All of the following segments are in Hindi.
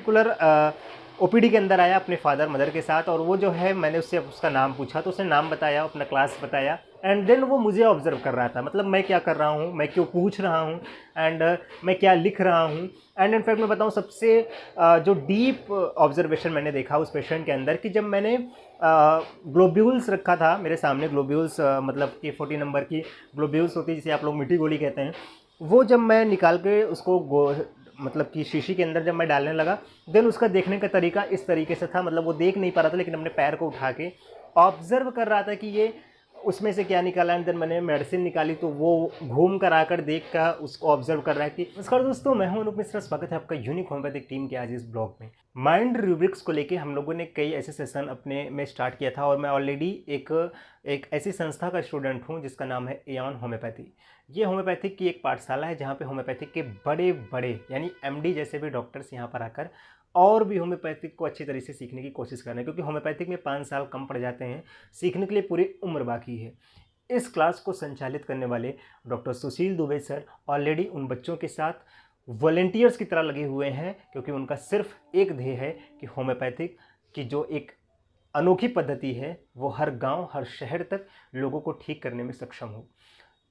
पर्टिकुलर ओपीडी के अंदर आया अपने फादर मदर के साथ, और वो जो है मैंने उससे उसका नाम पूछा तो उसने नाम बताया, अपना क्लास बताया, एंड देन वो मुझे ऑब्जर्व कर रहा था, मतलब मैं क्या कर रहा हूँ, मैं क्यों पूछ रहा हूँ, एंड मैं क्या लिख रहा हूँ। एंड इनफैक्ट मैं बताऊँ सबसे जो डीप ऑब्जर्वेशन मैंने देखा उस पेशेंट के अंदर कि जब मैंने ग्लोब्यूल्स रखा था मेरे सामने, ग्लोब्यूल्स मतलब कि 40 नंबर की ग्लोब्यूल्स होती है जिसे आप लोग मिट्टी गोली कहते हैं, वो जब मैं निकाल के उसको मतलब कि शीशी के अंदर जब मैं डालने लगा, देन उसका देखने का तरीका इस तरीके से था, मतलब वो देख नहीं पा रहा था लेकिन अपने पैर को उठा के ऑब्जर्व कर रहा था कि ये उसमें से क्या निकाला। एंड देन मैंने मेडिसिन निकाली तो वो घूम कर आकर देख कर उसको ऑब्जर्व कर रहा है कि नमस्कार दोस्तों, मैं हूं अनुप मिश्रा, स्वागत है आपका यूनिक होम्योपैथिक टीम के आज इस ब्लॉग में। माइंड रूब्रिक्स को लेके हम लोगों ने कई ऐसे सेशन अपने में स्टार्ट किया था, और मैं ऑलरेडी एक ऐसी संस्था का स्टूडेंट हूं जिसका नाम है एऑन होम्योपैथी। ये होम्योपैथिक की एक पाठशाला है जहाँ पे होम्योपैथिक के बड़े बड़े यानी एमडी जैसे भी डॉक्टर्स यहाँ पर आकर और भी होम्योपैथिक को अच्छी तरीके से सीखने की कोशिश कर रहे हैं, क्योंकि होम्योपैथिक में 5 साल कम पड़ जाते हैं, सीखने के लिए पूरी उम्र बाकी है। इस क्लास को संचालित करने वाले डॉक्टर सुशील दुबे सर ऑलरेडी उन बच्चों के साथ वॉलेंटियर्स की तरह लगे हुए हैं, क्योंकि उनका सिर्फ एक ध्येय है कि होम्योपैथिक की जो एक अनोखी पद्धति है वो हर गांव हर शहर तक लोगों को ठीक करने में सक्षम हो।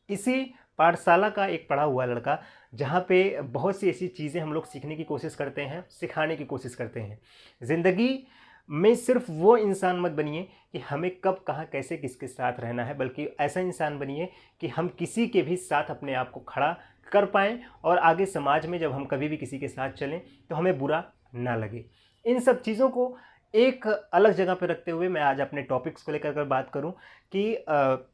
इसी पाठशाला का एक पढ़ा हुआ लड़का, जहाँ पे बहुत सी ऐसी चीज़ें हम लोग सीखने की कोशिश करते हैं, सिखाने की कोशिश करते हैं। ज़िंदगी में सिर्फ वो इंसान मत बनिए कि हमें कब कहाँ कैसे किसके साथ रहना है, बल्कि ऐसा इंसान बनिए कि हम किसी के भी साथ अपने आप को खड़ा कर पाएँ, और आगे समाज में जब हम कभी भी किसी के साथ चलें तो हमें बुरा ना लगे। इन सब चीज़ों को एक अलग जगह पर रखते हुए मैं आज अपने टॉपिक्स को लेकर बात करूं कि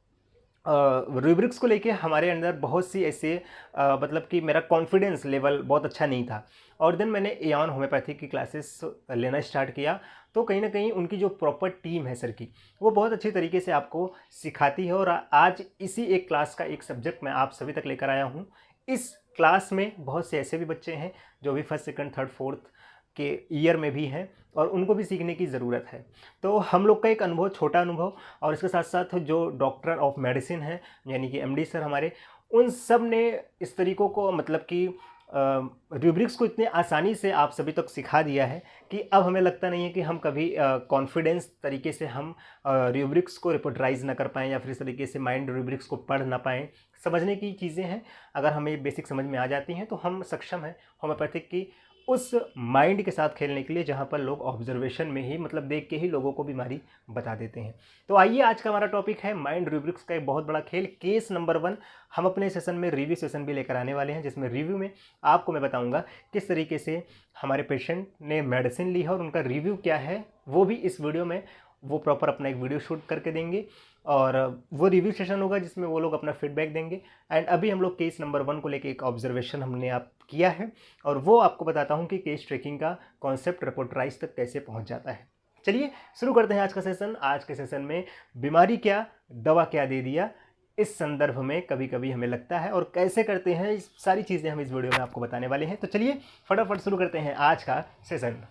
रूब्रिक्स को लेके हमारे अंदर बहुत सी ऐसे मतलब कि मेरा कॉन्फिडेंस लेवल बहुत अच्छा नहीं था, और देन मैंने एऑन होम्योपैथी की क्लासेस लेना स्टार्ट किया। तो कहीं ना कहीं उनकी जो प्रॉपर टीम है सर की, वो बहुत अच्छी तरीके से आपको सिखाती है, और आज इसी एक क्लास का एक सब्जेक्ट मैं आप सभी तक लेकर आया हूँ। इस क्लास में बहुत से ऐसे भी बच्चे हैं जो भी फर्स्ट सेकंड थर्ड फोर्थ के ईयर में भी हैं, और उनको भी सीखने की ज़रूरत है। तो हम लोग का एक अनुभव, छोटा अनुभव, और इसके साथ साथ जो डॉक्टर ऑफ मेडिसिन हैं यानी कि एमडी सर हमारे, उन सब ने इस तरीक़ों को मतलब कि रूब्रिक्स को इतने आसानी से आप सभी तक सिखा दिया है कि अब हमें लगता नहीं है कि हम कभी कॉन्फिडेंस तरीके से हम रूब्रिक्स को रिपोर्टराइज ना कर पाएँ, या फिर इस तरीके से माइंड रूब्रिक्स को पढ़ ना पाएँ। समझने की चीज़ें हैं, अगर हमें बेसिक समझ में आ जाती हैं तो हम सक्षम हैं होम्योपैथिक की उस माइंड के साथ खेलने के लिए, जहाँ पर लोग ऑब्जर्वेशन में ही मतलब देख के ही लोगों को बीमारी बता देते हैं। तो आइए, आज का हमारा टॉपिक है माइंड रूब्रिक्स का एक बहुत बड़ा खेल, केस नंबर 1। हम अपने सेशन में रिव्यू सेशन भी लेकर आने वाले हैं, जिसमें रिव्यू में आपको मैं बताऊंगा किस तरीके से हमारे पेशेंट ने मेडिसिन ली है और उनका रिव्यू क्या है, वो भी इस वीडियो में वो प्रॉपर अपना एक वीडियो शूट करके देंगे, और वो रिव्यू सेशन होगा जिसमें वो लोग अपना फीडबैक देंगे। एंड अभी हम लोग केस नंबर 1 को लेके एक ऑब्जर्वेशन हमने आप किया है, और वो आपको बताता हूँ कि केस ट्रैकिंग का कॉन्सेप्ट रिपोर्टराइज तक कैसे पहुँच जाता है। चलिए शुरू करते हैं आज का सेशन। आज के सेशन में बीमारी क्या, दवा क्या दे दिया, इस संदर्भ में कभी कभी हमें लगता है, और कैसे करते हैं, इस सारी चीज़ें हम इस वीडियो में आपको बताने वाले हैं। तो चलिए फटाफट शुरू करते हैं आज का सेशन।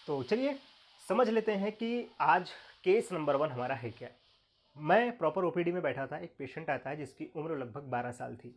तो चलिए समझ लेते हैं कि आज केस नंबर 1 हमारा है क्या। मैं प्रॉपर ओपीडी में बैठा था, एक पेशेंट आता है जिसकी उम्र लगभग 12 साल थी।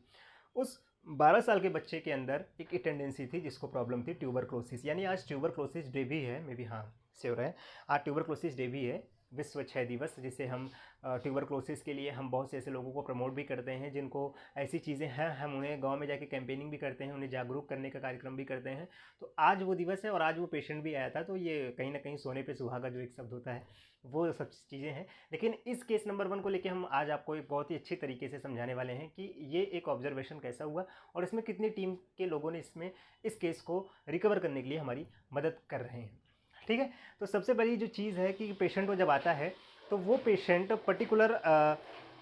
उस 12 साल के बच्चे के अंदर एक टेंडेंसी थी जिसको प्रॉब्लम थी ट्यूबरक्लोसिस, यानी आज ट्यूबरक्लोसिस डे भी है, मे बी, हाँ श्योर है, आज ट्यूबरक्लोसिस डे भी है, विश्व क्षय दिवस, जिसे हम ट्यूबरक्लोसिस के लिए हम बहुत से ऐसे लोगों को प्रमोट भी करते हैं जिनको ऐसी चीज़ें हैं, हम उन्हें गांव में जाके कैंपेनिंग भी करते हैं, उन्हें जागरूक करने का कार्यक्रम भी करते हैं। तो आज वो दिवस है, और आज वो पेशेंट भी आया था, तो ये कहीं ना कहीं सोने पे सुहागा जो एक शब्द होता है, वो सब चीज़ें हैं। लेकिन इस केस नंबर 1 को लेके हम आज आपको एक बहुत ही अच्छी तरीके से समझाने वाले हैं कि ये एक ऑब्जर्वेशन कैसा हुआ, और इसमें कितनी टीम के लोगों ने इसमें इस केस को रिकवर करने के लिए हमारी मदद कर रहे हैं। ठीक है, तो सबसे बड़ी जो चीज़ है कि पेशेंट को जब आता है तो वो पेशेंट पर्टिकुलर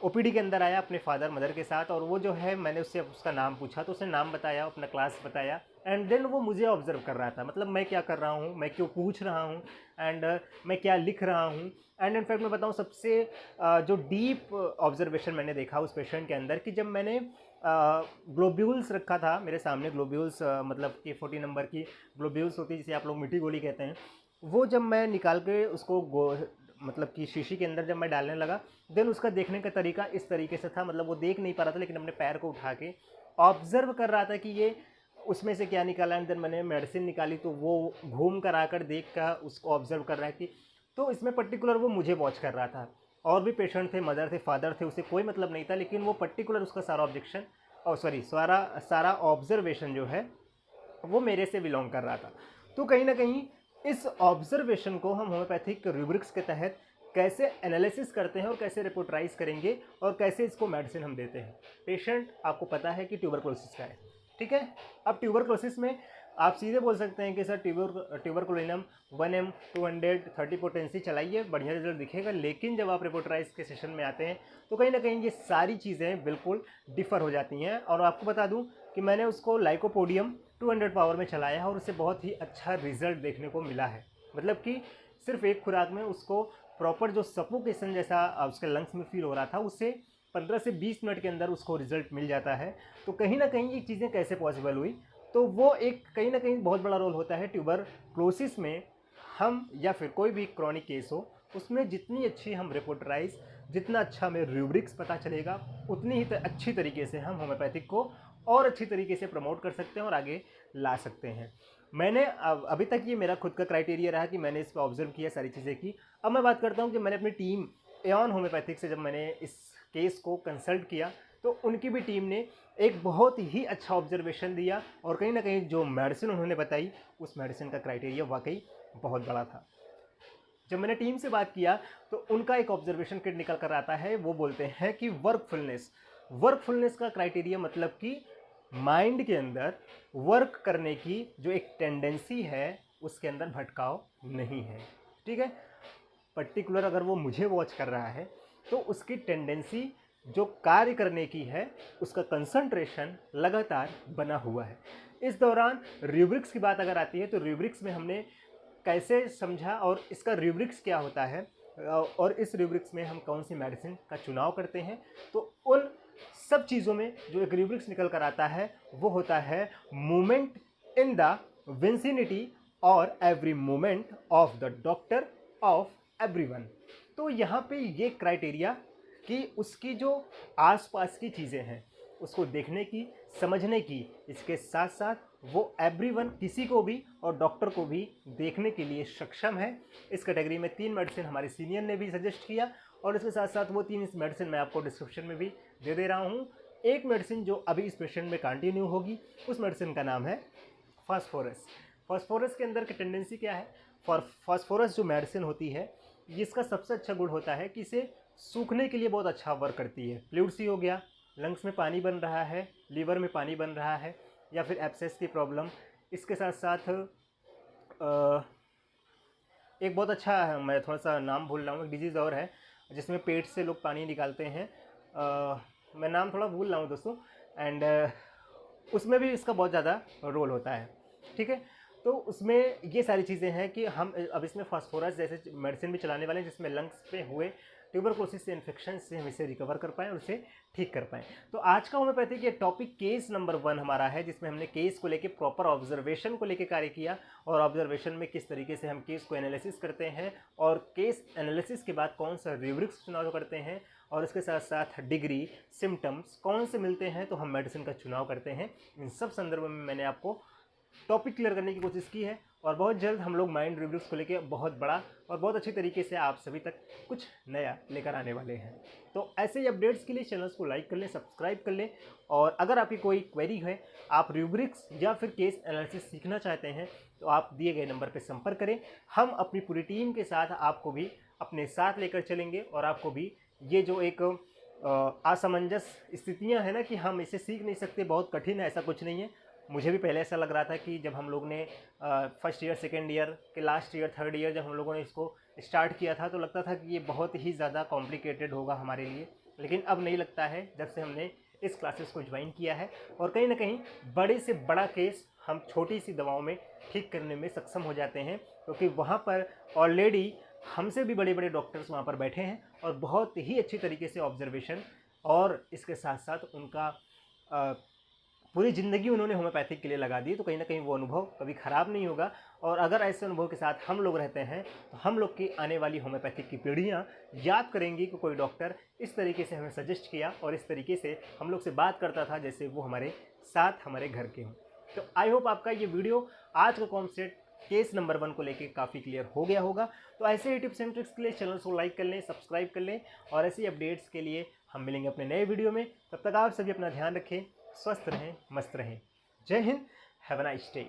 ओपीडी के अंदर आया अपने फादर मदर के साथ, और वो जो है मैंने उससे उसका नाम पूछा तो उसने नाम बताया, अपना क्लास बताया, एंड देन वो मुझे ऑब्जर्व कर रहा था, मतलब मैं क्या कर रहा हूँ, मैं क्यों पूछ रहा हूँ, एंड मैं क्या लिख रहा हूँ। एंड इनफैक्ट मैं बताऊँ सबसे जो डीप ऑब्जर्वेशन मैंने देखा उस पेशेंट के अंदर कि जब मैंने ग्लोब्यूल्स रखा था मेरे सामने, ग्लोब्यूल्स मतलब कि 40 नंबर की ग्लोब्यूल्स होती है जिसे आप लोग मिट्टी गोली कहते हैं, वो जब मैं निकाल के उसको मतलब कि शीशी के अंदर जब मैं डालने लगा, देन उसका देखने का तरीका इस तरीके से था, मतलब वो देख नहीं पा रहा था लेकिन अपने पैर को उठा के ऑब्जर्व कर रहा था कि ये उसमें से क्या निकाला है। देन मैंने मेडिसिन निकाली तो वो घूम कर आकर देख कर उसको ऑब्जर्व कर रहा है कि, तो इसमें पर्टिकुलर वो मुझे वॉच कर रहा था। और भी पेशेंट थे, मदर थे, फादर थे, उसे कोई मतलब नहीं था, लेकिन वो पर्टिकुलर उसका सारा ऑब्जेक्शन और सॉरी सारा ऑब्जर्वेशन जो है वो मेरे से बिलोंग कर रहा था। तो कहीं ना कहीं इस ऑब्जर्वेशन को हम होम्योपैथिक रूब्रिक्स के तहत कैसे एनालिसिस करते हैं और कैसे रिपोर्टराइज करेंगे और कैसे इसको मेडिसिन हम देते हैं। पेशेंट आपको पता है कि ट्यूबरकुलोसिस का है, ठीक है। अब ट्यूबरकुलोसिस में आप सीधे बोल सकते हैं कि सर ट्यूबरकुलिनम 1M 230 पोटेंसी चलाइए, बढ़िया रिजल्ट दिखेगा। लेकिन जब आप रिपोर्टराइज के सेशन में आते हैं तो कहीं ना कहीं ये सारी चीज़ें बिल्कुल डिफ़र हो जाती हैं। और आपको बता दूं कि मैंने उसको लाइकोपोडियम 200 पावर में चलाया है और उससे बहुत ही अच्छा रिजल्ट देखने को मिला है। मतलब कि सिर्फ एक खुराक में उसको प्रॉपर जो सफोकेशन जैसा उसके लंग्स में फील हो रहा था, उससे 15 से 20 मिनट के अंदर उसको रिजल्ट मिल जाता है। तो कहीं ना कहीं ये चीज़ें कैसे पॉसिबल हुई, तो वो एक कहीं ना कहीं बहुत बड़ा रोल होता है ट्यूबरक्लोसिस में। हम या फिर कोई भी क्रॉनिक केस हो उसमें जितनी अच्छी हम रिपोर्टराइज, जितना अच्छा हमें रूब्रिक्स पता चलेगा, उतनी ही अच्छी तरीके से हम होम्योपैथिक को और अच्छी तरीके से प्रमोट कर सकते हैं और आगे ला सकते हैं। मैंने अभी तक ये मेरा खुद का क्राइटेरिया रहा कि मैंने इस पर ऑब्जर्व किया, सारी चीज़ें की। अब मैं बात करता हूँ कि मैंने अपनी टीम एऑन होम्योपैथिक से जब मैंने इस केस को कंसल्ट किया तो उनकी भी टीम ने एक बहुत ही अच्छा ऑब्जर्वेशन दिया और कहीं ना कहीं जो मेडिसिन उन्होंने बताई उस मेडिसिन का क्राइटेरिया वाकई बहुत बड़ा था। जब मैंने टीम से बात किया तो उनका एक ऑब्जर्वेशन किट निकल कर आता है, वो बोलते हैं कि वर्कफुलनेस का क्राइटेरिया मतलब कि माइंड के अंदर वर्क करने की जो एक टेंडेंसी है उसके अंदर भटकाव नहीं है, ठीक है। पर्टिकुलर अगर वो मुझे वॉच कर रहा है तो उसकी टेंडेंसी जो कार्य करने की है, उसका कंसंट्रेशन लगातार बना हुआ है। इस दौरान रूब्रिक्स की बात अगर आती है तो रूब्रिक्स में हमने कैसे समझा और इसका रूब्रिक्स क्या होता है और इस रूब्रिक्स में हम कौन सी मेडिसिन का चुनाव करते हैं, तो उन सब चीज़ों में जो एक रूब्रिक्स निकल कर आता है वो होता है मूवमेंट इन द विंसिनिटी और every movement of the doctor of everyone. तो यहाँ पे ये क्राइटेरिया कि उसकी जो आसपास की चीज़ें हैं उसको देखने की, समझने की, इसके साथ साथ वो एवरीवन किसी को भी और डॉक्टर को भी देखने के लिए सक्षम है। इस कैटेगरी में 3 मेडिसिन हमारे सीनियर ने भी सजेस्ट किया और इसके साथ साथ वो 3 मेडिसिन मैं आपको डिस्क्रिप्शन में भी दे दे रहा हूँ। एक मेडिसिन जो अभी इस पेशेंट में कंटिन्यू होगी उस मेडिसिन का नाम है फास्फोरस। फास्फोरस के अंदर की टेंडेंसी क्या है, फास्फोरस जो मेडिसिन होती है इसका सबसे अच्छा गुण होता है कि इसे सूखने के लिए बहुत अच्छा वर्क करती है। फ्लूइड हो गया, लंग्स में पानी बन रहा है, लीवर में पानी बन रहा है या फिर एब्सेस की प्रॉब्लम, इसके साथ साथ एक बहुत अच्छा है, मैं थोड़ा सा नाम भूल रहा हूँ, एक डिजीज़ और है जिसमें पेट से लोग पानी निकालते हैं, मैं नाम थोड़ा भूल रहा हूँ दोस्तों। एंड उसमें भी इसका बहुत ज़्यादा रोल होता है, ठीक है। तो उसमें ये सारी चीज़ें हैं कि हम अब इसमें फास्फोरस जैसे मेडिसिन भी चलाने वाले हैं जिसमें लंग्स पे हुए ट्यूबरकुलोसिस से इन्फेक्शन से हम इसे रिकवर कर पाएँ और उसे ठीक कर पाएँ। तो आज का होम्योपैथिक ये टॉपिक केस नंबर 1 हमारा है जिसमें हमने केस को लेके प्रॉपर ऑब्जर्वेशन को लेके कार्य किया और ऑब्जर्वेशन में किस तरीके से हम केस को एनालिसिस करते हैं और केस एनालिसिस के बाद कौन सा रूब्रिक्स चुनाव करते हैं और इसके साथ साथ डिग्री, सिम्टम्स कौन से मिलते हैं तो हम मेडिसिन का चुनाव करते हैं। इन सब संदर्भ में मैंने आपको टॉपिक क्लियर करने की कोशिश की है और बहुत जल्द हम लोग माइंड रूब्रिक्स को लेके बहुत बड़ा और बहुत अच्छी तरीके से आप सभी तक कुछ नया लेकर आने वाले हैं। तो ऐसे ही अपडेट्स के लिए चैनल्स को लाइक कर लें, सब्सक्राइब कर लें और अगर आपकी कोई क्वेरी है, आप रूब्रिक्स या फिर केस एनालिसिस सीखना चाहते हैं तो आप दिए गए नंबर पर संपर्क करें। हम अपनी पूरी टीम के साथ आपको भी अपने साथ लेकर चलेंगे और आपको भी ये जो एक असमंजस स्थितियाँ हैं ना कि हम इसे सीख नहीं सकते, बहुत कठिन है, ऐसा कुछ नहीं है। मुझे भी पहले ऐसा लग रहा था कि जब हम लोग ने फर्स्ट ईयर, सेकेंड ईयर के लास्ट ईयर, थर्ड ईयर जब हम लोगों ने इसको स्टार्ट किया था तो लगता था कि ये बहुत ही ज़्यादा कॉम्प्लिकेटेड होगा हमारे लिए, लेकिन अब नहीं लगता है जब से हमने इस क्लासेस को ज्वाइन किया है। और कहीं ना कहीं बड़े से बड़ा केस हम छोटी सी दवाओं में ठीक करने में सक्षम हो जाते हैं क्योंकि वहाँ पर ऑलरेडी हमसे भी बड़े बड़े डॉक्टर्स वहाँ पर बैठे हैं और बहुत ही अच्छी तरीके से ऑब्जर्वेशन और इसके साथ साथ उनका पूरी ज़िंदगी उन्होंने होम्योपैथिक के लिए लगा दी, तो कहीं ना कहीं वो अनुभव कभी ख़राब नहीं होगा। और अगर ऐसे अनुभव के साथ हम लोग रहते हैं तो हम लोग की आने वाली होम्योपैथिक की पीढ़ियाँ याद करेंगी कि कोई डॉक्टर इस तरीके से हमें सजेस्ट किया और इस तरीके से हम लोग से बात करता था जैसे वो हमारे साथ हमारे घर के हों। तो आई होप आपका ये वीडियो आज का कॉन्सेप्ट केस नंबर 1 को लेके काफ़ी क्लियर हो गया होगा। तो ऐसे ही टिप्स एंड ट्रिक्स के लिए चैनल को लाइक कर लें, सब्सक्राइब कर लें और ऐसी अपडेट्स के लिए हम मिलेंगे अपने नए वीडियो में। तब तक आप सभी अपना ध्यान रखें, स्वस्थ रहें, मस्त रहें। जय Hind, have a nice day.